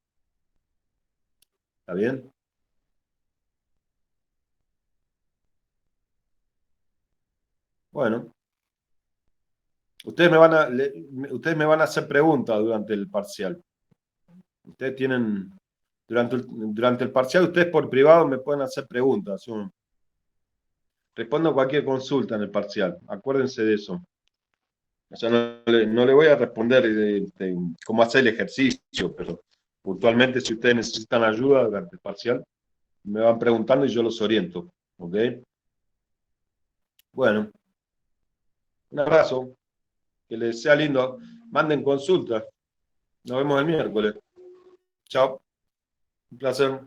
¿Está bien? Bueno. Ustedes me van a hacer preguntas durante el parcial. Ustedes tienen, durante el parcial, ustedes por privado me pueden hacer preguntas. Yo respondo cualquier consulta en el parcial. Acuérdense de eso. O sea, no le voy a responder cómo hacer el ejercicio, pero puntualmente si ustedes necesitan ayuda durante el parcial, me van preguntando y yo los oriento. ¿Ok? Bueno, un abrazo. Que les sea lindo. Manden consultas. Nos vemos el miércoles. Chao. Un placer.